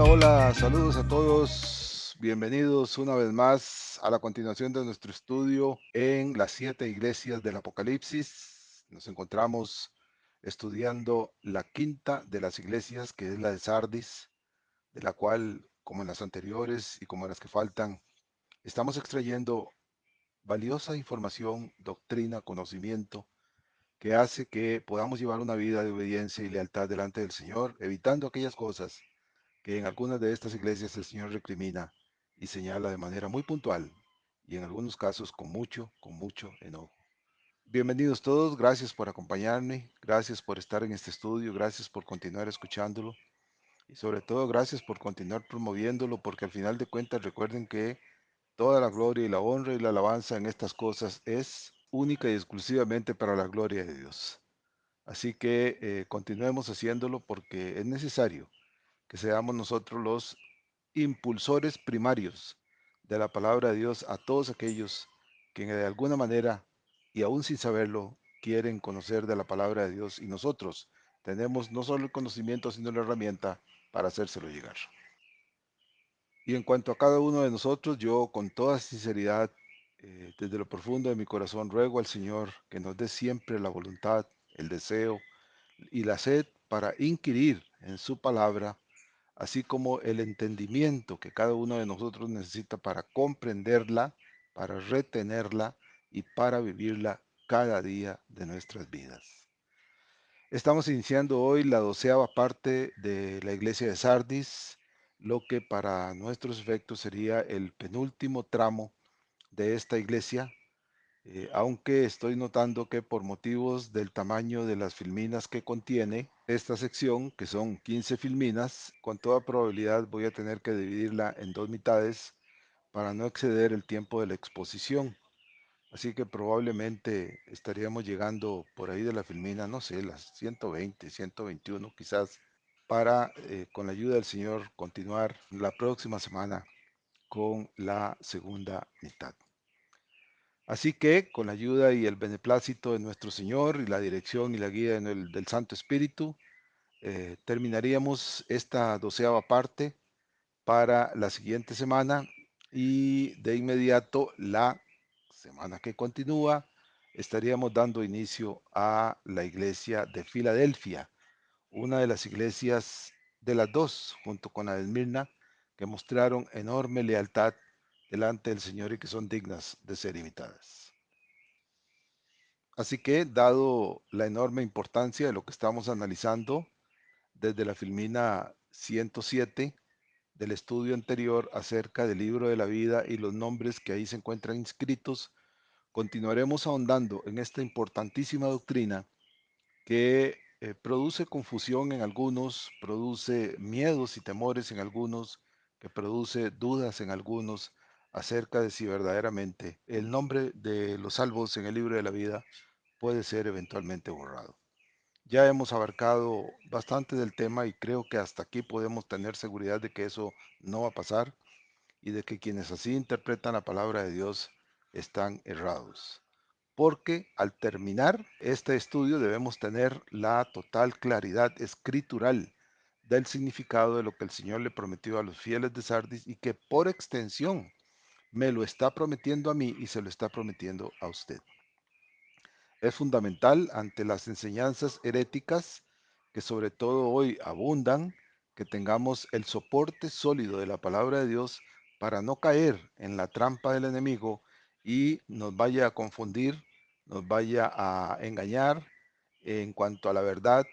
Hola, saludos a todos. Bienvenidos una vez más a la continuación de nuestro estudio en las 7 iglesias del Apocalipsis. Nos encontramos estudiando la quinta de las iglesias, que es la de Sardis, de la cual, como en las anteriores y como en las que faltan, estamos extrayendo valiosa información, doctrina, conocimiento, que hace que podamos llevar una vida de obediencia y lealtad delante del Señor, evitando aquellas cosas que en algunas de estas iglesias el Señor recrimina y señala de manera muy puntual y en algunos casos con mucho enojo. Bienvenidos todos, gracias por acompañarme, gracias por estar en este estudio, gracias por continuar escuchándolo y sobre todo gracias por continuar promoviéndolo, porque al final de cuentas recuerden que toda la gloria y la honra y la alabanza en estas cosas es única y exclusivamente para la gloria de Dios. Así que continuemos haciéndolo porque es necesario que seamos nosotros los impulsores primarios de la palabra de Dios a todos aquellos que de alguna manera y aún sin saberlo quieren conocer de la palabra de Dios, y nosotros tenemos no solo el conocimiento sino la herramienta para hacérselo llegar. Y en cuanto a cada uno de nosotros, yo con toda sinceridad, desde lo profundo de mi corazón, ruego al Señor que nos dé siempre la voluntad, el deseo y la sed para inquirir en su palabra, así como el entendimiento que cada uno de nosotros necesita para comprenderla, para retenerla y para vivirla cada día de nuestras vidas. Estamos iniciando hoy la 12ª parte de la iglesia de Sardis, lo que para nuestros efectos sería el penúltimo tramo de esta iglesia, aunque estoy notando que por motivos del tamaño de las filminas que contiene esta sección, que son 15 filminas, con toda probabilidad voy a tener que dividirla en dos mitades para no exceder el tiempo de la exposición. Así que probablemente estaríamos llegando por ahí de la filmina, no sé, las 120, 121 quizás, para, con la ayuda del Señor, continuar la próxima semana con la segunda mitad. Así que, con la ayuda y el beneplácito de nuestro Señor y la dirección y la guía del Santo Espíritu, terminaríamos esta 12ª parte para la siguiente semana, y de inmediato la semana que continúa estaríamos dando inicio a la iglesia de Filadelfia, una de las iglesias de las dos, junto con la de Esmirna, que mostraron enorme lealtad delante del Señor y que son dignas de ser imitadas. Así que, dado la enorme importancia de lo que estamos analizando desde la filmina 107 del estudio anterior acerca del libro de la vida y los nombres que ahí se encuentran inscritos, continuaremos ahondando en esta importantísima doctrina que produce confusión en algunos, produce miedos y temores en algunos, que produce dudas en algunos acerca de si verdaderamente el nombre de los salvos en el libro de la vida puede ser eventualmente borrado. Ya hemos abarcado bastante del tema y creo que hasta aquí podemos tener seguridad de que eso no va a pasar y de que quienes así interpretan la palabra de Dios están errados. Porque al terminar este estudio debemos tener la total claridad escritural del significado de lo que el Señor le prometió a los fieles de Sardis y que por extensión me lo está prometiendo a mí y se lo está prometiendo a usted. Es fundamental ante las enseñanzas heréticas que sobre todo hoy abundan, que tengamos el soporte sólido de la palabra de Dios para no caer en la trampa del enemigo y nos vaya a confundir, nos vaya a engañar en cuanto a la verdad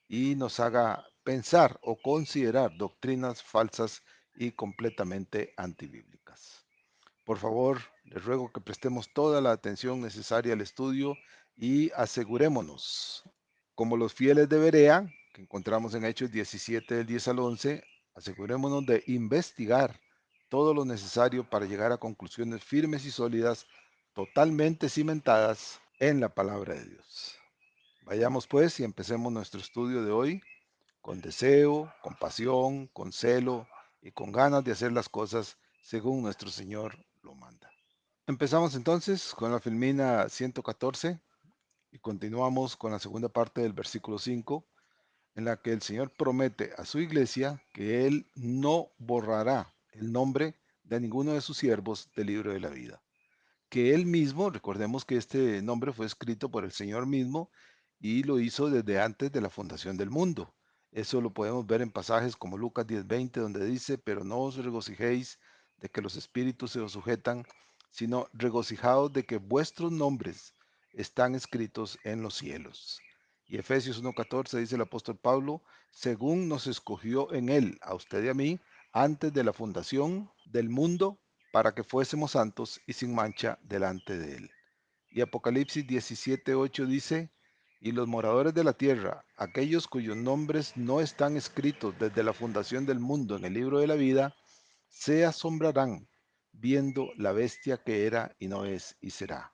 y nos haga pensar o considerar doctrinas falsas y completamente antibíblicas. Por favor, les ruego que prestemos toda la atención necesaria al estudio y asegurémonos, como los fieles de Berea, que encontramos en Hechos 17 del 10 al 11, asegurémonos de investigar todo lo necesario para llegar a conclusiones firmes y sólidas, totalmente cimentadas en la palabra de Dios. Vayamos pues y empecemos nuestro estudio de hoy con deseo, con pasión, con celo y con ganas de hacer las cosas según nuestro Señor lo manda. Empezamos entonces con la filmina 114 y continuamos con la segunda parte del versículo 5. en la que el Señor promete a su iglesia que Él no borrará el nombre de ninguno de sus siervos del libro de la vida. Que Él mismo, recordemos que este nombre fue escrito por el Señor mismo y lo hizo desde antes de la fundación del mundo. Eso lo podemos ver en pasajes como Lucas 10:20, donde dice, pero no os regocijéis de que los espíritus se os sujetan, sino regocijaos de que vuestros nombres están escritos en los cielos. Y Efesios 1:14 dice el apóstol Pablo, según nos escogió en él, a usted y a mí, antes de la fundación del mundo, para que fuésemos santos y sin mancha delante de él. Y Apocalipsis 17:8 dice, y los moradores de la tierra, aquellos cuyos nombres no están escritos desde la fundación del mundo en el libro de la vida, se asombrarán viendo la bestia que era y no es y será.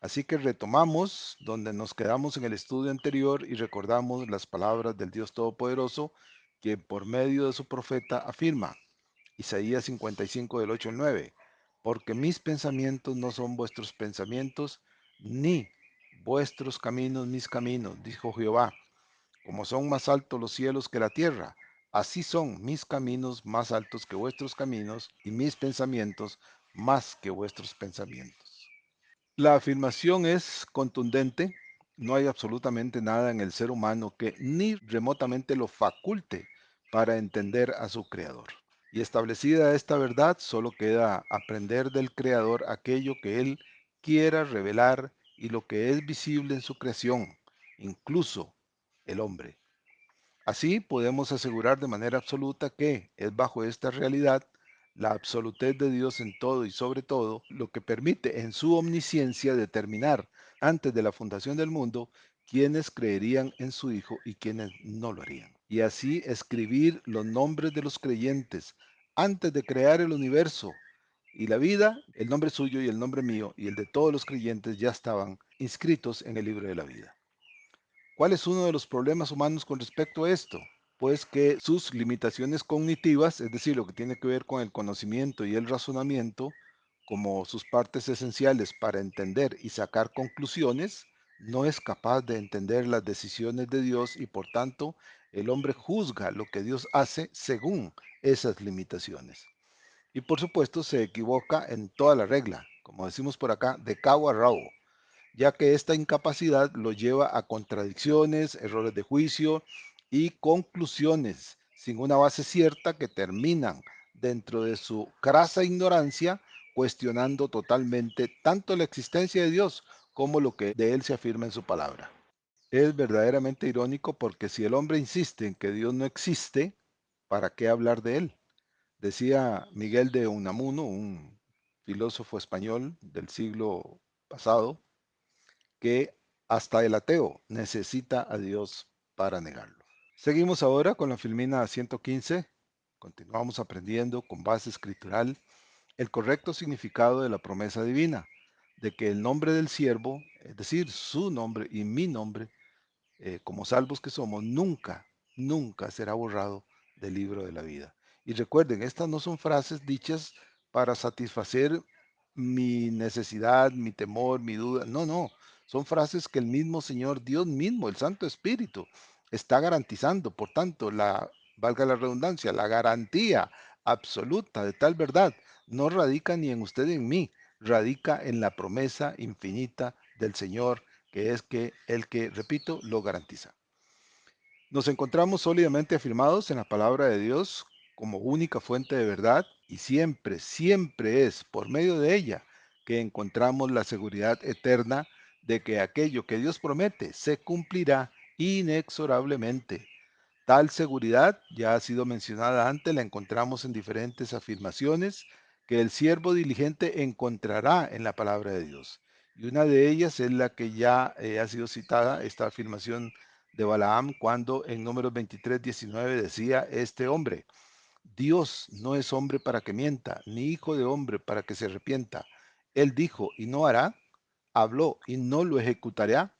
Así que retomamos donde nos quedamos en el estudio anterior y recordamos las palabras del Dios Todopoderoso, que por medio de su profeta afirma, Isaías 55 del 8 al 9, porque mis pensamientos no son vuestros pensamientos, ni vuestros caminos mis caminos, dijo Jehová. Como son más altos los cielos que la tierra, así son mis caminos más altos que vuestros caminos, y mis pensamientos más que vuestros pensamientos. La afirmación es contundente. No hay absolutamente nada en el ser humano que ni remotamente lo faculte para entender a su creador. Y establecida esta verdad, solo queda aprender del creador aquello que él quiera revelar y lo que es visible en su creación, incluso el hombre. Así podemos asegurar de manera absoluta que es bajo esta realidad, la absolutez de Dios en todo y sobre todo, lo que permite en su omnisciencia determinar antes de la fundación del mundo quiénes creerían en su Hijo y quiénes no lo harían. Y así escribir los nombres de los creyentes antes de crear el universo y la vida, el nombre suyo y el nombre mío y el de todos los creyentes ya estaban inscritos en el libro de la vida. ¿Cuál es uno de los problemas humanos con respecto a esto? Pues que sus limitaciones cognitivas, es decir, lo que tiene que ver con el conocimiento y el razonamiento, como sus partes esenciales para entender y sacar conclusiones, no es capaz de entender las decisiones de Dios y por tanto el hombre juzga lo que Dios hace según esas limitaciones. Y por supuesto se equivoca en toda la regla, como decimos por acá, de cabo a rabo, ya que esta incapacidad lo lleva a contradicciones, errores de juicio y conclusiones sin una base cierta que terminan dentro de su crasa ignorancia cuestionando totalmente tanto la existencia de Dios como lo que de él se afirma en su palabra. Es verdaderamente irónico porque si el hombre insiste en que Dios no existe, ¿para qué hablar de él? Decía Miguel de Unamuno, un filósofo español del siglo pasado, que hasta el ateo necesita a Dios para negarlo. Seguimos ahora con la Filmina 115. Continuamos aprendiendo con base escritural el correcto significado de la promesa divina, de que el nombre del siervo, es decir, su nombre y mi nombre, como salvos que somos, nunca, nunca será borrado del libro de la vida. Y recuerden, estas no son frases dichas para satisfacer mi necesidad, mi temor, mi duda. No, no. Son frases que el mismo Señor, Dios mismo, el Santo Espíritu, está garantizando. Por tanto, valga la redundancia, la garantía absoluta de tal verdad no radica ni en usted ni en mí, radica en la promesa infinita del Señor, que es que el que, repito, lo garantiza. Nos encontramos sólidamente afirmados en la palabra de Dios como única fuente de verdad y siempre, siempre es por medio de ella que encontramos la seguridad eterna de que aquello que Dios promete se cumplirá inexorablemente. Tal seguridad ya ha sido mencionada antes, la encontramos en diferentes afirmaciones que el siervo diligente encontrará en la palabra de Dios. Y una de ellas es la que ya ha sido citada, esta afirmación de Balaam, cuando en Números 23:19 decía este hombre, Dios no es hombre para que mienta, ni hijo de hombre para que se arrepienta. Él dijo y no hará, habló y no lo ejecutará.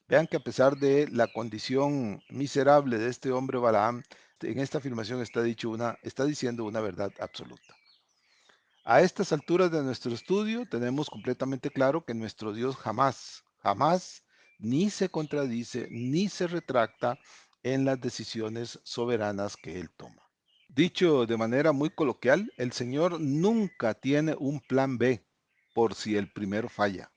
Vean que a pesar de la condición miserable de este hombre Balaam, en esta afirmación está diciendo una verdad absoluta. A estas alturas de nuestro estudio tenemos completamente claro que nuestro Dios jamás, jamás ni se contradice, ni se retracta, en las decisiones soberanas que Él toma. Dicho de manera muy coloquial, el Señor nunca tiene un plan B por si el primero falla.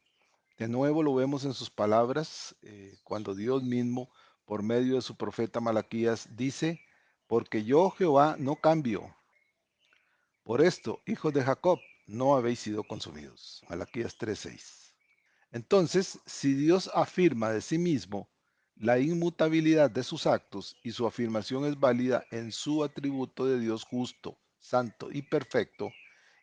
De nuevo lo vemos en sus palabras, cuando Dios mismo, por medio de su profeta Malaquías, dice, porque yo Jehová no cambio. Por esto, hijos de Jacob, no habéis sido consumidos. Malaquías 3:6. Entonces, si Dios afirma de sí mismo la inmutabilidad de sus actos y su afirmación es válida en su atributo de Dios justo, santo y perfecto,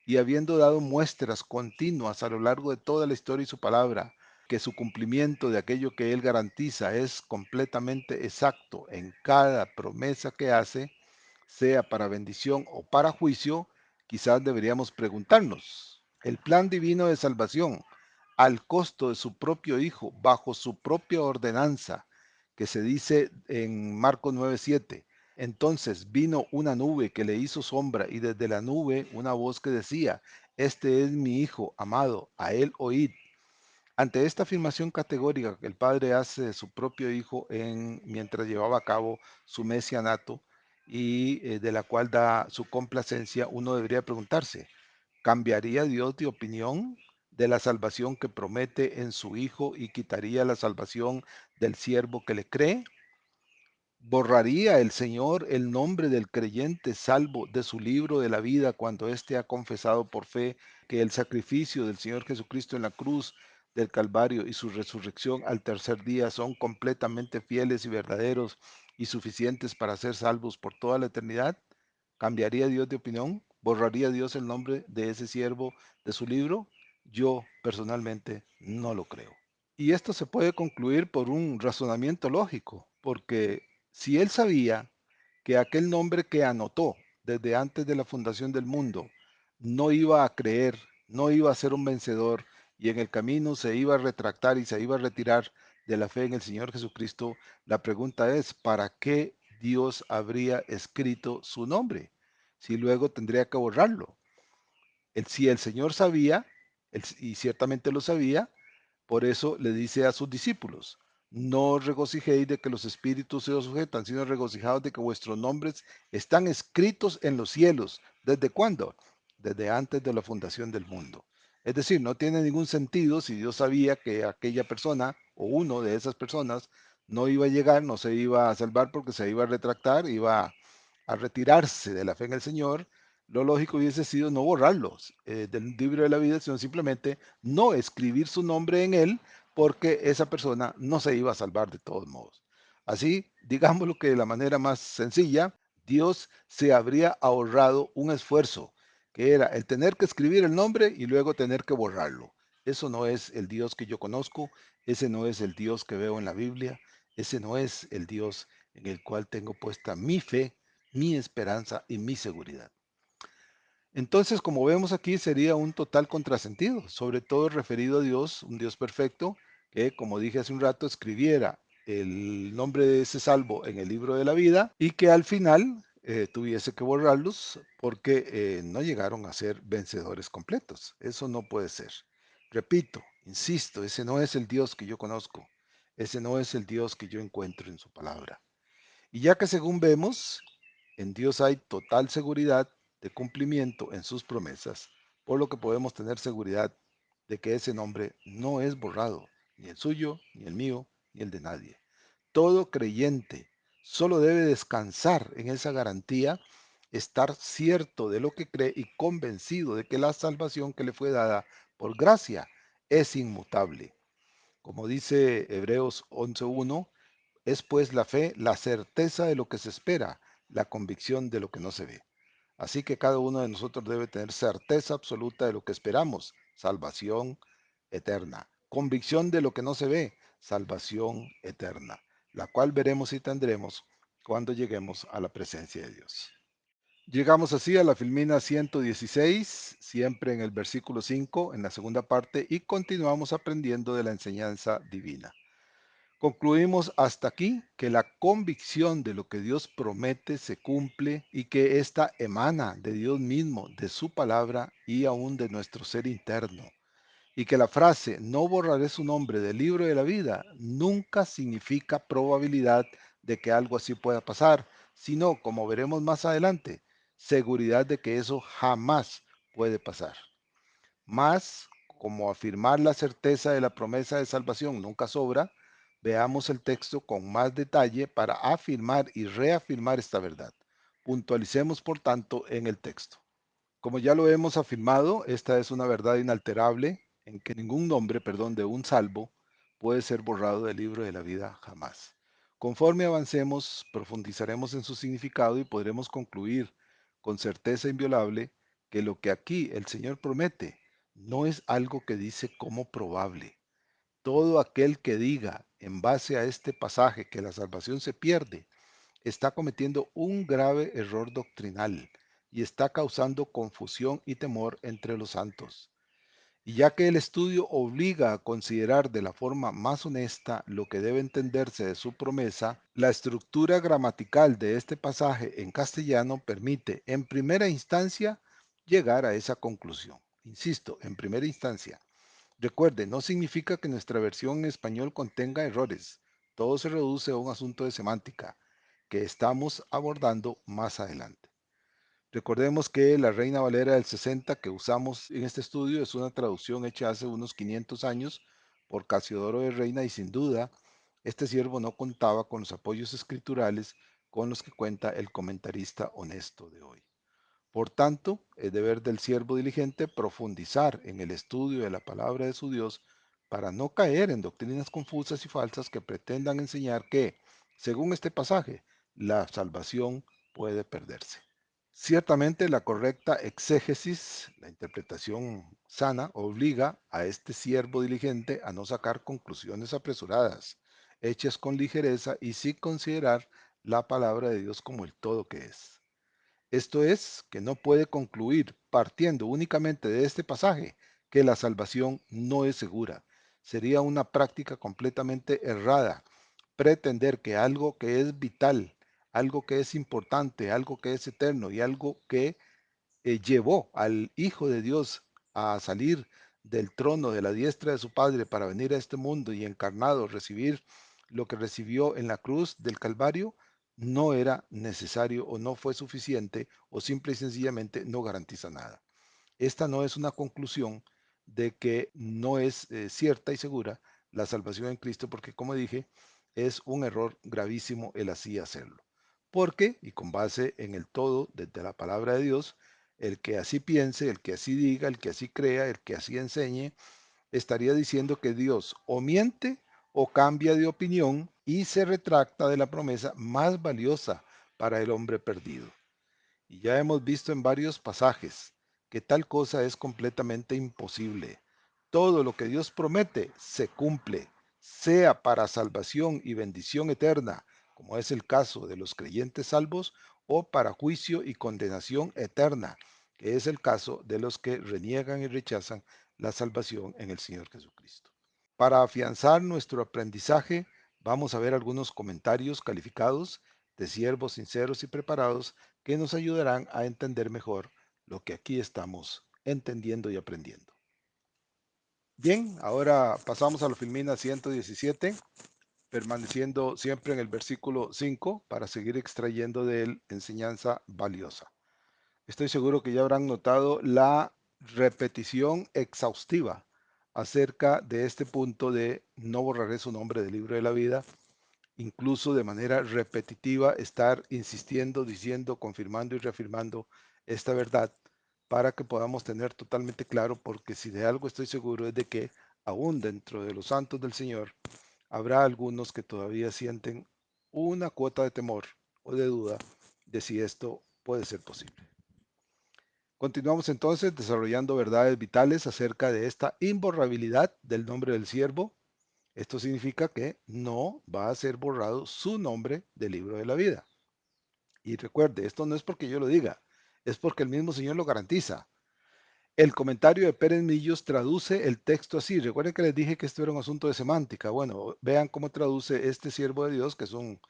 y habiendo dado muestras continuas a lo largo de toda la historia y su palabra, que su cumplimiento de aquello que Él garantiza es completamente exacto en cada promesa que hace, sea para bendición o para juicio, quizás deberíamos preguntarnos, ¿el plan divino de salvación al costo de su propio Hijo, bajo su propia ordenanza, que se dice en Marcos 9:7? Entonces vino una nube que le hizo sombra y desde la nube una voz que decía, este es mi Hijo amado, a él oíd. Ante esta afirmación categórica que el Padre hace de su propio Hijo mientras llevaba a cabo su mesianato y de la cual da su complacencia, uno debería preguntarse, ¿cambiaría Dios de opinión de la salvación que promete en su Hijo y quitaría la salvación del siervo que le cree? ¿Borraría el Señor el nombre del creyente salvo de su libro de la vida cuando éste ha confesado por fe que el sacrificio del Señor Jesucristo en la cruz del Calvario y su resurrección al tercer día son completamente fieles y verdaderos y suficientes para ser salvos por toda la eternidad? ¿Cambiaría Dios de opinión? ¿Borraría Dios el nombre de ese siervo de su libro? Yo personalmente no lo creo. Y esto se puede concluir por un razonamiento lógico, porque si él sabía que aquel nombre que anotó desde antes de la fundación del mundo no iba a creer, no iba a ser un vencedor y en el camino se iba a retractar y se iba a retirar de la fe en el Señor Jesucristo, la pregunta es, ¿para qué Dios habría escrito su nombre? Si luego tendría que borrarlo. Si el Señor sabía, y ciertamente lo sabía, por eso le dice a sus discípulos, no os regocijéis de que los espíritus se os sujetan, sino regocijaos de que vuestros nombres están escritos en los cielos. ¿Desde cuándo? Desde antes de la fundación del mundo. Es decir, no tiene ningún sentido si Dios sabía que aquella persona o uno de esas personas no iba a llegar, no se iba a salvar porque se iba a retractar, iba a retirarse de la fe en el Señor. Lo lógico hubiese sido no borrarlos del libro de la vida, sino simplemente no escribir su nombre en él, porque esa persona no se iba a salvar de todos modos. Así, digámoslo que de la manera más sencilla, Dios se habría ahorrado un esfuerzo, que era el tener que escribir el nombre y luego tener que borrarlo. Eso no es el Dios que yo conozco, ese no es el Dios que veo en la Biblia, ese no es el Dios en el cual tengo puesta mi fe, mi esperanza y mi seguridad. Entonces, como vemos aquí, sería un total contrasentido, sobre todo referido a Dios, un Dios perfecto, que, como dije hace un rato, escribiera el nombre de ese salvo en el libro de la vida y que al final tuviese que borrarlos porque no llegaron a ser vencedores completos. Eso no puede ser. Repito, insisto, ese no es el Dios que yo conozco, ese no es el Dios que yo encuentro en su palabra. Y ya que según vemos, en Dios hay total seguridad de cumplimiento en sus promesas, por lo que podemos tener seguridad de que ese nombre no es borrado, ni el suyo, ni el mío, ni el de nadie. Todo creyente solo debe descansar en esa garantía, estar cierto de lo que cree y convencido de que la salvación que le fue dada por gracia es inmutable. Como dice Hebreos 11:1, es pues la fe, la certeza de lo que se espera, la convicción de lo que no se ve. Así que cada uno de nosotros debe tener certeza absoluta de lo que esperamos, salvación eterna. Convicción de lo que no se ve, salvación eterna, la cual veremos y tendremos cuando lleguemos a la presencia de Dios. Llegamos así a la Filmina 116, siempre en el versículo 5, en la segunda parte, y continuamos aprendiendo de la enseñanza divina. Concluimos hasta aquí que la convicción de lo que Dios promete se cumple y que ésta emana de Dios mismo, de su palabra y aún de nuestro ser interno. Y que la frase no borraré su nombre del libro de la vida nunca significa probabilidad de que algo así pueda pasar, sino, como veremos más adelante, seguridad de que eso jamás puede pasar. Más, como afirmar la certeza de la promesa de salvación nunca sobra, veamos el texto con más detalle para afirmar y reafirmar esta verdad. Puntualicemos, por tanto, en el texto. Como ya lo hemos afirmado, esta es una verdad inalterable en que ningún nombre, perdón, de un salvo puede ser borrado del libro de la vida jamás. Conforme avancemos, profundizaremos en su significado y podremos concluir con certeza inviolable que lo que aquí el Señor promete no es algo que dice como probable. Todo aquel que diga en base a este pasaje que la salvación se pierde, está cometiendo un grave error doctrinal y está causando confusión y temor entre los santos. Y ya que el estudio obliga a considerar de la forma más honesta lo que debe entenderse de su promesa, la estructura gramatical de este pasaje en castellano permite, en primera instancia, llegar a esa conclusión. Insisto, en primera instancia. Recuerde, no significa que nuestra versión en español contenga errores. Todo se reduce a un asunto de semántica que estamos abordando más adelante. Recordemos que la Reina Valera del 60 que usamos en este estudio es una traducción hecha hace unos 500 años por Casiodoro de Reina y sin duda este siervo no contaba con los apoyos escriturales con los que cuenta el comentarista honesto de hoy. Por tanto, es deber del siervo diligente profundizar en el estudio de la palabra de su Dios para no caer en doctrinas confusas y falsas que pretendan enseñar que, según este pasaje, la salvación puede perderse. Ciertamente la correcta exégesis, la interpretación sana, obliga a este siervo diligente a no sacar conclusiones apresuradas, hechas con ligereza y sin considerar la palabra de Dios como el todo que es. Esto es, que no puede concluir partiendo únicamente de este pasaje que la salvación no es segura. Sería una práctica completamente errada pretender que algo que es vital, algo que es importante, algo que es eterno y algo que llevó al Hijo de Dios a salir del trono de la diestra de su Padre para venir a este mundo y encarnado recibir lo que recibió en la cruz del Calvario, no era necesario o no fue suficiente o simple y sencillamente no garantiza nada. Esta no es una conclusión de que no es cierta y segura la salvación en Cristo, porque como dije, es un error gravísimo el así hacerlo. Porque, y con base en el todo, desde la palabra de Dios, el que así piense, el que así diga, el que así crea, el que así enseñe, estaría diciendo que Dios o miente o cambia de opinión y se retracta de la promesa más valiosa para el hombre perdido. Y ya hemos visto en varios pasajes que tal cosa es completamente imposible. Todo lo que Dios promete se cumple, sea para salvación y bendición eterna, como es el caso de los creyentes salvos, o para juicio y condenación eterna, que es el caso de los que reniegan y rechazan la salvación en el Señor Jesucristo. Para afianzar nuestro aprendizaje, vamos a ver algunos comentarios calificados de siervos sinceros y preparados que nos ayudarán a entender mejor lo que aquí estamos entendiendo y aprendiendo. Bien, ahora pasamos a la Filmina 117, permaneciendo siempre en el versículo 5 para seguir extrayendo de él enseñanza valiosa. Estoy seguro que ya habrán notado la repetición exhaustiva acerca de este punto de no borraré su nombre del libro de la vida, incluso de manera repetitiva estar insistiendo, diciendo, confirmando y reafirmando esta verdad para que podamos tener totalmente claro, porque si de algo estoy seguro es de que aún dentro de los santos del Señor habrá algunos que todavía sienten una cuota de temor o de duda de si esto puede ser posible. Continuamos entonces desarrollando verdades vitales acerca de esta imborrabilidad del nombre del siervo. Esto significa que no va a ser borrado su nombre del libro de la vida. Y recuerde, esto no es porque yo lo diga, es porque el mismo Señor lo garantiza. El comentario de Pérez Millos traduce el texto así. Recuerden que les dije que esto era un asunto de semántica. Bueno, vean cómo traduce este siervo de Dios, que es un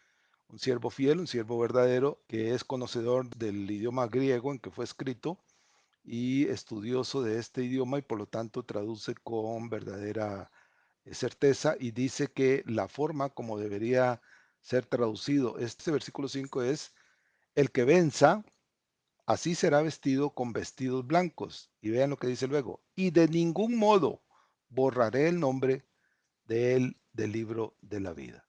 siervo fiel, un siervo verdadero, que es conocedor del idioma griego en que fue escrito y estudioso de este idioma y por lo tanto traduce con verdadera certeza y dice que la forma como debería ser traducido. Este versículo 5 es: el que venza, así será vestido con vestidos blancos. Y vean lo que dice luego: y de ningún modo borraré el nombre de él del libro de la vida.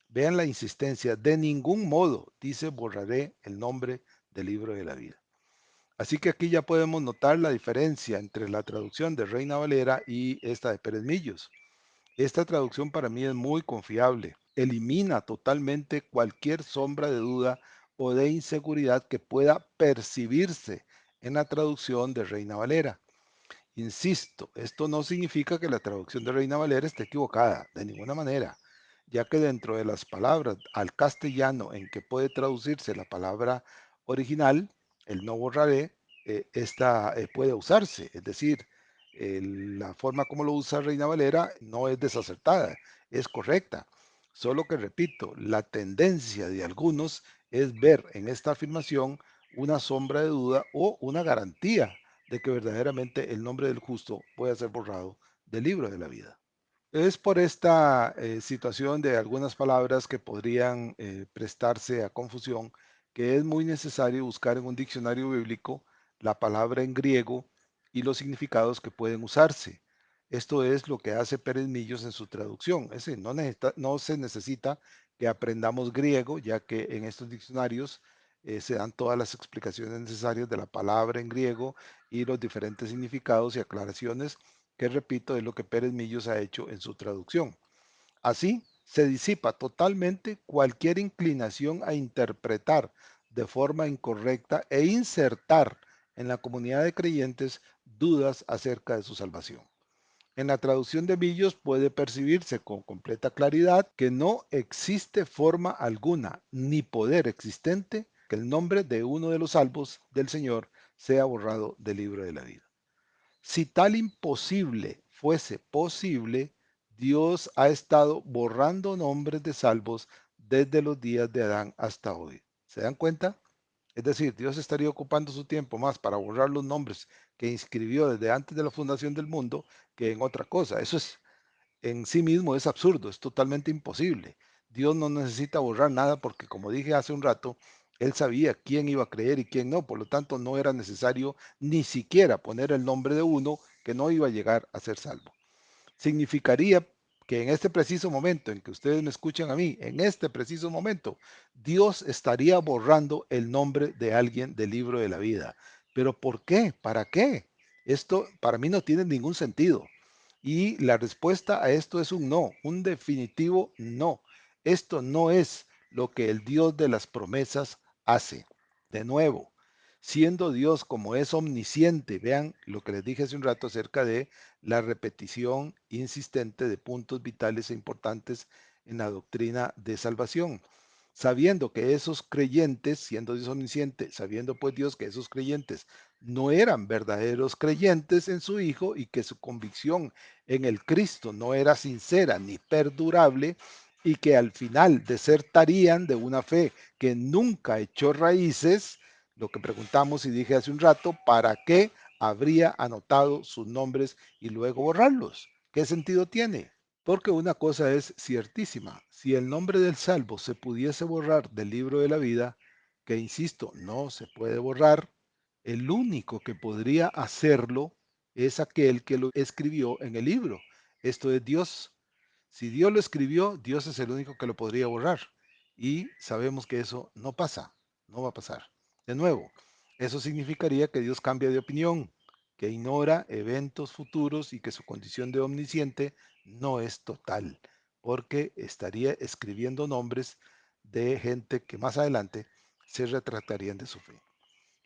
Vean la insistencia: de ningún modo, dice, borraré el nombre del libro de la vida. Así que aquí ya podemos notar la diferencia entre la traducción de Reina Valera y esta de Pérez Millos. Esta traducción para mí es muy confiable. Elimina totalmente cualquier sombra de duda o de inseguridad que pueda percibirse en la traducción de Reina Valera. Insisto, esto no significa que la traducción de Reina Valera esté equivocada, de ninguna manera, ya que dentro de las palabras al castellano en que puede traducirse la palabra original, el no borraré, esta puede usarse, es decir, la forma como lo usa Reina Valera no es desacertada, es correcta. Solo que, repito, la tendencia de algunos es ver en esta afirmación una sombra de duda o una garantía de que verdaderamente el nombre del justo pueda ser borrado del libro de la vida. Es por esta situación de algunas palabras que podrían prestarse a confusión que es muy necesario buscar en un diccionario bíblico la palabra en griego y los significados que pueden usarse. Esto es lo que hace Pérez Millos en su traducción. Es decir, no se necesita que aprendamos griego, ya que en estos diccionarios se dan todas las explicaciones necesarias de la palabra en griego y los diferentes significados y aclaraciones que, repito, es lo que Pérez Millos ha hecho en su traducción. Así, se disipa totalmente cualquier inclinación a interpretar de forma incorrecta e insertar en la comunidad de creyentes dudas acerca de su salvación. En la traducción de Millos puede percibirse con completa claridad que no existe forma alguna ni poder existente que el nombre de uno de los salvos del Señor sea borrado del libro de la vida. Si tal imposible fuese posible, Dios ha estado borrando nombres de salvos desde los días de Adán hasta hoy. ¿Se dan cuenta? Es decir, Dios estaría ocupando su tiempo más para borrar los nombres que inscribió desde antes de la fundación del mundo que en otra cosa. Eso es en sí mismo es absurdo, es totalmente imposible. Dios no necesita borrar nada porque, como dije hace un rato, Él sabía quién iba a creer y quién no, por lo tanto no era necesario ni siquiera poner el nombre de uno que no iba a llegar a ser salvo. Significaría que en este preciso momento en que ustedes me escuchan a mí, en este preciso momento, Dios estaría borrando el nombre de alguien del libro de la vida. ¿Pero por qué? ¿Para qué? Esto para mí no tiene ningún sentido. Y la respuesta a esto es un no, un definitivo no. Esto no es lo que el Dios de las promesas hace. De nuevo, siendo Dios como es omnisciente, vean lo que les dije hace un rato acerca de la repetición insistente de puntos vitales e importantes en la doctrina de salvación. Sabiendo que esos creyentes, siendo Dios omnisciente, sabiendo pues Dios que esos creyentes no eran verdaderos creyentes en su Hijo y que su convicción en el Cristo no era sincera ni perdurable y que al final desertarían de una fe que nunca echó raíces, lo que preguntamos y dije hace un rato: ¿para qué habría anotado sus nombres y luego borrarlos? ¿Qué sentido tiene? Porque una cosa es ciertísima: si el nombre del salvo se pudiese borrar del libro de la vida, que insisto, no se puede borrar, el único que podría hacerlo es aquel que lo escribió en el libro. Esto es Dios. Si Dios lo escribió, Dios es el único que lo podría borrar. Y sabemos que eso no pasa, no va a pasar. De nuevo, eso significaría que Dios cambia de opinión, que ignora eventos futuros y que su condición de omnisciente no es total, porque estaría escribiendo nombres de gente que más adelante se retratarían de su fe.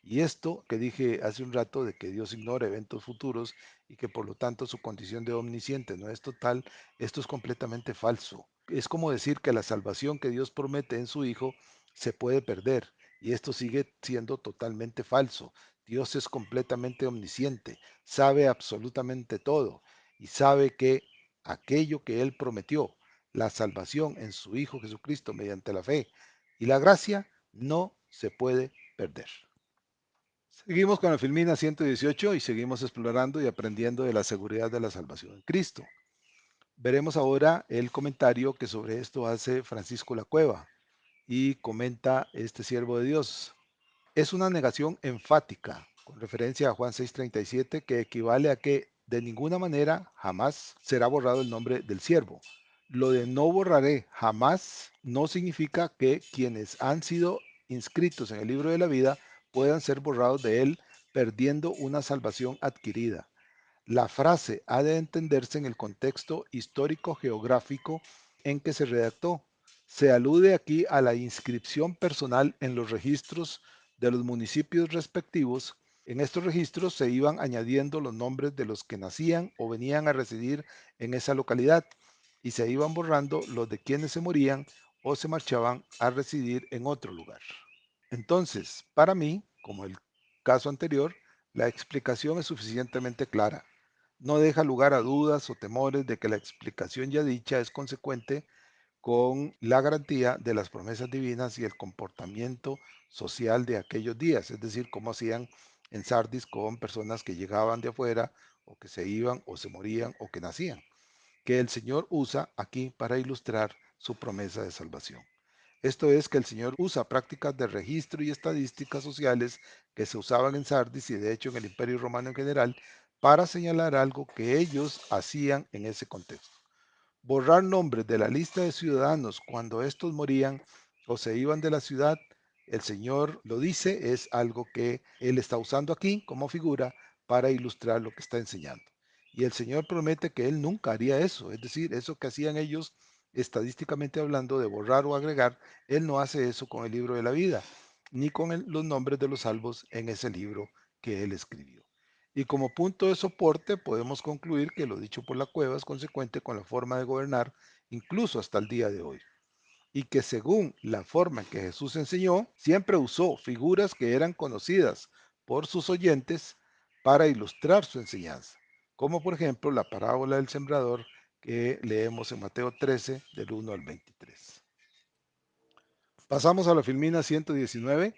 Y esto que dije hace un rato de que Dios ignora eventos futuros y que por lo tanto su condición de omnisciente no es total, esto es completamente falso. Es como decir que la salvación que Dios promete en su Hijo se puede perder, y esto sigue siendo totalmente falso. Dios es completamente omnisciente, sabe absolutamente todo y sabe que aquello que Él prometió, la salvación en su Hijo Jesucristo mediante la fe y la gracia, no se puede perder. Seguimos con la Filmina 118 y seguimos explorando y aprendiendo de la seguridad de la salvación en Cristo. Veremos ahora el comentario que sobre esto hace Francisco La Cueva. Y comenta este siervo de Dios: es una negación enfática, con referencia a Juan 6:37, que equivale a que de ninguna manera jamás será borrado el nombre del siervo. Lo de no borraré jamás no significa que quienes han sido inscritos en el libro de la vida puedan ser borrados de él, perdiendo una salvación adquirida. La frase ha de entenderse en el contexto histórico-geográfico en que se redactó. Se alude aquí a la inscripción personal en los registros de los municipios respectivos. En estos registros se iban añadiendo los nombres de los que nacían o venían a residir en esa localidad y se iban borrando los de quienes se morían o se marchaban a residir en otro lugar. Entonces, para mí, como el caso anterior, la explicación es suficientemente clara. No deja lugar a dudas o temores de que la explicación ya dicha es consecuente con la garantía de las promesas divinas y el comportamiento social de aquellos días, es decir, cómo hacían en Sardis con personas que llegaban de afuera o que se iban o se morían o que nacían, que el Señor usa aquí para ilustrar su promesa de salvación. Esto es que el Señor usa prácticas de registro y estadísticas sociales que se usaban en Sardis y de hecho en el Imperio Romano en general para señalar algo que ellos hacían en ese contexto. Borrar nombres de la lista de ciudadanos cuando estos morían o se iban de la ciudad, el Señor lo dice, es algo que Él está usando aquí como figura para ilustrar lo que está enseñando. Y el Señor promete que Él nunca haría eso, es decir, eso que hacían ellos estadísticamente hablando de borrar o agregar, Él no hace eso con el libro de la vida, ni con los nombres de los salvos en ese libro que Él escribió. Y como punto de soporte podemos concluir que lo dicho por la cueva es consecuente con la forma de gobernar incluso hasta el día de hoy. Y que según la forma en que Jesús enseñó, siempre usó figuras que eran conocidas por sus oyentes para ilustrar su enseñanza, como por ejemplo la parábola del sembrador que leemos en Mateo 13 del 1 al 23. Pasamos a la filmina 119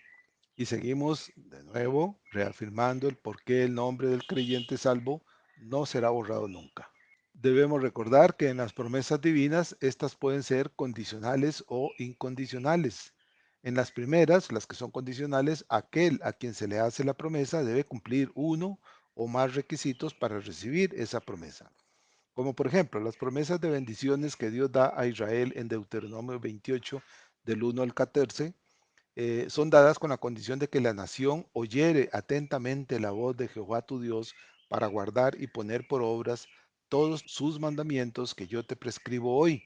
y seguimos de nuevo reafirmando el por qué el nombre del creyente salvo no será borrado nunca. Debemos recordar que en las promesas divinas estas pueden ser condicionales o incondicionales. En las primeras, las que son condicionales, aquel a quien se le hace la promesa debe cumplir uno o más requisitos para recibir esa promesa. Como por ejemplo, las promesas de bendiciones que Dios da a Israel en Deuteronomio 28 del 1 al 14 son dadas con la condición de que la nación oyere atentamente la voz de Jehová tu Dios para guardar y poner por obras todos sus mandamientos que yo te prescribo hoy.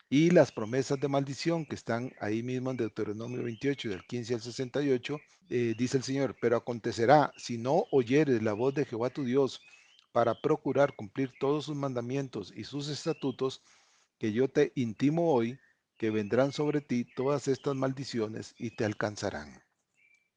Y las promesas de maldición que están ahí mismo en Deuteronomio 28, del 15 al 68, dice el Señor, pero acontecerá si no oyeres la voz de Jehová tu Dios para procurar cumplir todos sus mandamientos y sus estatutos, que yo te intimo hoy, que vendrán sobre ti todas estas maldiciones y te alcanzarán.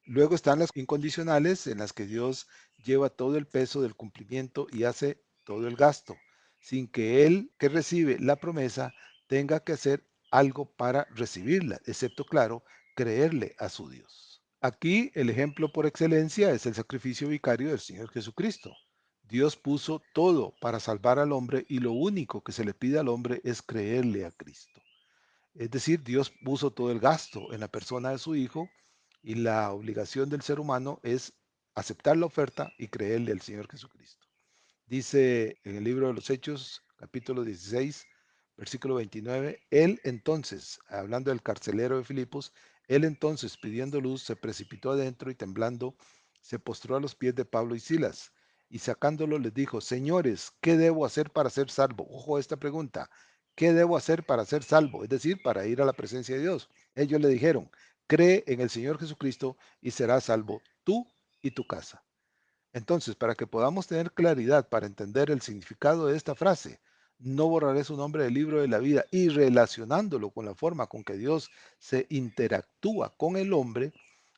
Luego están las incondicionales en las que Dios lleva todo el peso del cumplimiento y hace todo el gasto, sin que el que recibe la promesa tenga que hacer algo para recibirla, excepto, claro, creerle a su Dios. Aquí el ejemplo por excelencia es el sacrificio vicario del Señor Jesucristo. Dios puso todo para salvar al hombre y lo único que se le pide al hombre es creerle a Cristo. Es decir, Dios puso todo el gasto en la persona de su Hijo y la obligación del ser humano es aceptar la oferta y creerle al Señor Jesucristo. Dice en el libro de los Hechos, capítulo 16, versículo 29, él entonces, hablando del carcelero de Filipos, él entonces, pidiendo luz, se precipitó adentro y temblando, se postró a los pies de Pablo y Silas, y sacándolo les dijo, señores, ¿qué debo hacer para ser salvo? Ojo a esta pregunta, ¿qué debo hacer para ser salvo? Es decir, para ir a la presencia de Dios. Ellos le dijeron, cree en el Señor Jesucristo y serás salvo tú y tu casa. Entonces, para que podamos tener claridad para entender el significado de esta frase, no borraré su nombre del libro de la vida y relacionándolo con la forma con que Dios se interactúa con el hombre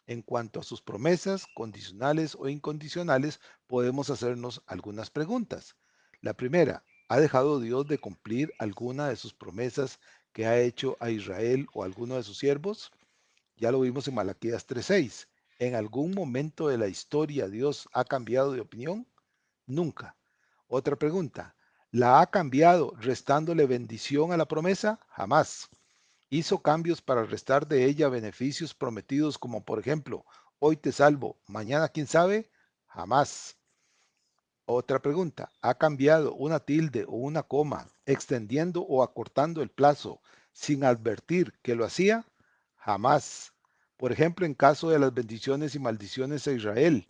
en cuanto a sus promesas, condicionales o incondicionales, podemos hacernos algunas preguntas. La primera, ¿ha dejado Dios de cumplir alguna de sus promesas que ha hecho a Israel o a alguno de sus siervos? Ya lo vimos en Malaquías 3:6. ¿En algún momento de la historia Dios ha cambiado de opinión? Nunca. Otra pregunta. ¿La ha cambiado restándole bendición a la promesa? Jamás. Hizo cambios para restar de ella beneficios prometidos como por ejemplo, hoy te salvo, mañana quién sabe, jamás. Otra pregunta, ¿ha cambiado una tilde o una coma, extendiendo o acortando el plazo sin advertir que lo hacía? Jamás. Por ejemplo, en caso de las bendiciones y maldiciones a Israel,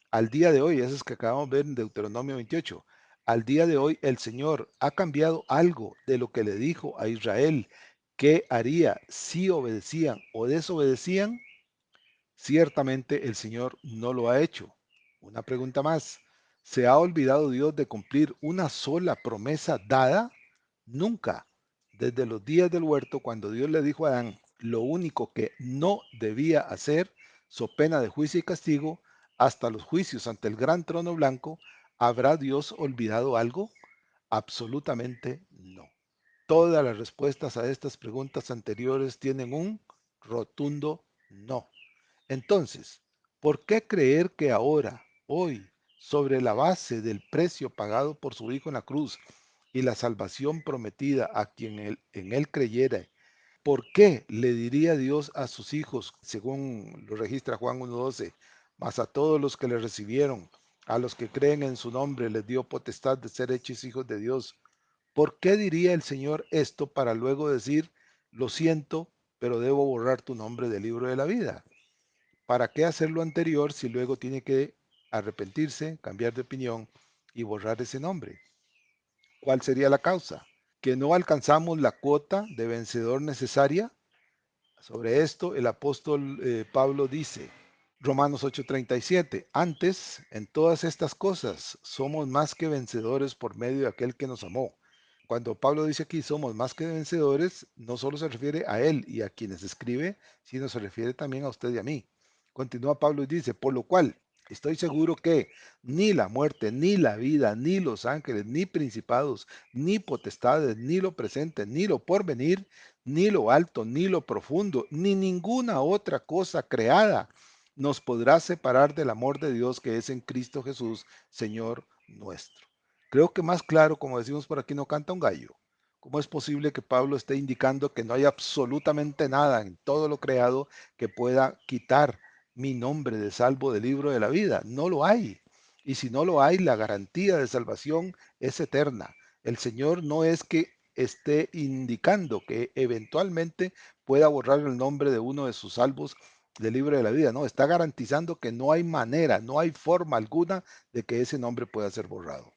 al día de hoy, esas que acabamos de ver en Deuteronomio 28, al día de hoy el Señor ha cambiado algo de lo que le dijo a Israel que haría si obedecían o desobedecían. Ciertamente el Señor no lo ha hecho. Una pregunta más. ¿Se ha olvidado Dios de cumplir una sola promesa dada? Nunca. Desde los días del huerto, cuando Dios le dijo a Adán lo único que no debía hacer, so pena de juicio y castigo, hasta los juicios ante el gran trono blanco, ¿habrá Dios olvidado algo? Absolutamente no. Todas las respuestas a estas preguntas anteriores tienen un rotundo no. Entonces, ¿por qué creer que ahora, hoy, sobre la base del precio pagado por su Hijo en la cruz y la salvación prometida a quien en él creyera, por qué le diría Dios a sus hijos, según lo registra Juan 1.12, mas a todos los que le recibieron, a los que creen en su nombre, les dio potestad de ser hechos hijos de Dios? ¿Por qué diría el Señor esto para luego decir, lo siento, pero debo borrar tu nombre del libro de la vida? ¿Para qué hacer lo anterior si luego tiene que arrepentirse, cambiar de opinión y borrar ese nombre? ¿Cuál sería la causa? ¿Que no alcanzamos la cuota de vencedor necesaria? Sobre esto el apóstol Pablo dice, Romanos 8:37, antes, en todas estas cosas, somos más que vencedores por medio de aquel que nos amó. Cuando Pablo dice aquí somos más que vencedores, no solo se refiere a él y a quienes escribe, sino se refiere también a usted y a mí. Continúa Pablo y dice, por lo cual estoy seguro que ni la muerte, ni la vida, ni los ángeles, ni principados, ni potestades, ni lo presente, ni lo porvenir, ni lo alto, ni lo profundo, ni ninguna otra cosa creada nos podrá separar del amor de Dios que es en Cristo Jesús, Señor nuestro. Creo que más claro, como decimos por aquí, no canta un gallo. ¿Cómo es posible que Pablo esté indicando que no hay absolutamente nada en todo lo creado que pueda quitar mi nombre de salvo del libro de la vida? No lo hay. Y si no lo hay, la garantía de salvación es eterna. El Señor no es que esté indicando que eventualmente pueda borrar el nombre de uno de sus salvos del libro de la vida. No, está garantizando que no hay manera, no hay forma alguna de que ese nombre pueda ser borrado.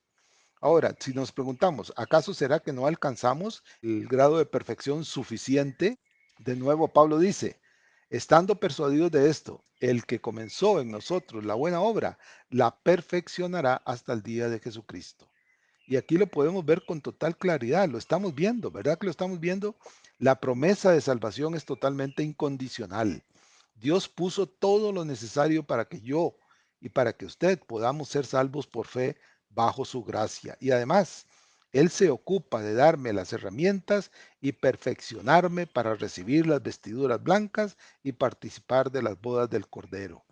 Ahora, si nos preguntamos, ¿acaso será que no alcanzamos el grado de perfección suficiente? De nuevo, Pablo dice, estando persuadidos de esto, el que comenzó en nosotros la buena obra, la perfeccionará hasta el día de Jesucristo. Y aquí lo podemos ver con total claridad, lo estamos viendo, ¿verdad que lo estamos viendo? La promesa de salvación es totalmente incondicional. Dios puso todo lo necesario para que yo y para que usted podamos ser salvos por fe bajo su gracia. Y además, Él se ocupa de darme las herramientas y perfeccionarme para recibir las vestiduras blancas y participar de las bodas del Cordero.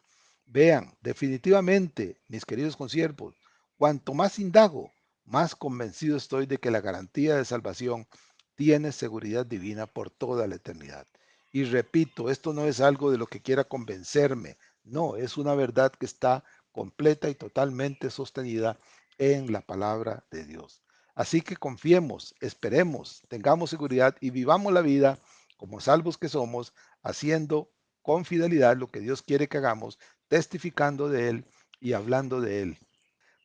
Vean, definitivamente, mis queridos consiervos, cuanto más indago, más convencido estoy de que la garantía de salvación tiene seguridad divina por toda la eternidad. Y repito, esto no es algo de lo que quiera convencerme, no, es una verdad que está completa y totalmente sostenida en la palabra de Dios. Así que confiemos, esperemos, tengamos seguridad y vivamos la vida como salvos que somos, haciendo con fidelidad lo que Dios quiere que hagamos, testificando de Él y hablando de Él.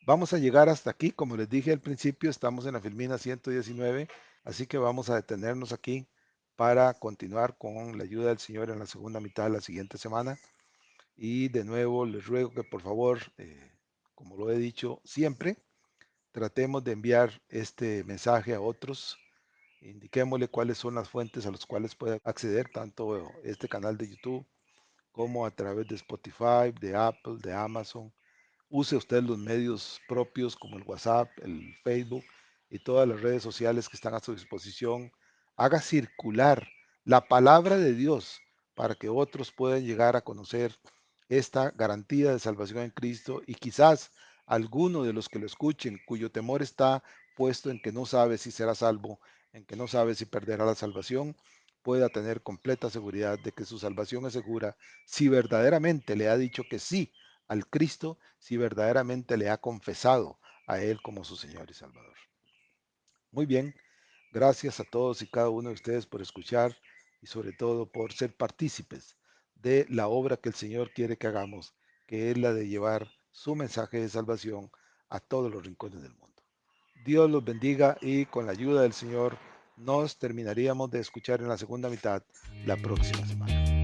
Vamos a llegar hasta aquí, como les dije al principio, estamos en la Filmina 119, así que vamos a detenernos aquí para continuar con la ayuda del Señor en la segunda mitad de la siguiente semana. Y de nuevo les ruego que por favor, como lo he dicho siempre, tratemos de enviar este mensaje a otros. Indiquémosle cuáles son las fuentes a las cuales puede acceder, tanto este canal de YouTube como a través de Spotify, de Apple, de Amazon. Use usted los medios propios como el WhatsApp, el Facebook y todas las redes sociales que están a su disposición. Haga circular la palabra de Dios para que otros puedan llegar a conocer esta garantía de salvación en Cristo y quizás alguno de los que lo escuchen cuyo temor está puesto en que no sabe si será salvo, en que no sabe si perderá la salvación, pueda tener completa seguridad de que su salvación es segura si verdaderamente le ha dicho que sí al Cristo, si verdaderamente le ha confesado a Él como su Señor y Salvador. Muy bien, gracias a todos y cada uno de ustedes por escuchar y sobre todo por ser partícipes de la obra que el Señor quiere que hagamos, que es la de llevar su mensaje de salvación a todos los rincones del mundo. Dios los bendiga y con la ayuda del Señor nos terminaríamos de escuchar en la segunda mitad la próxima semana.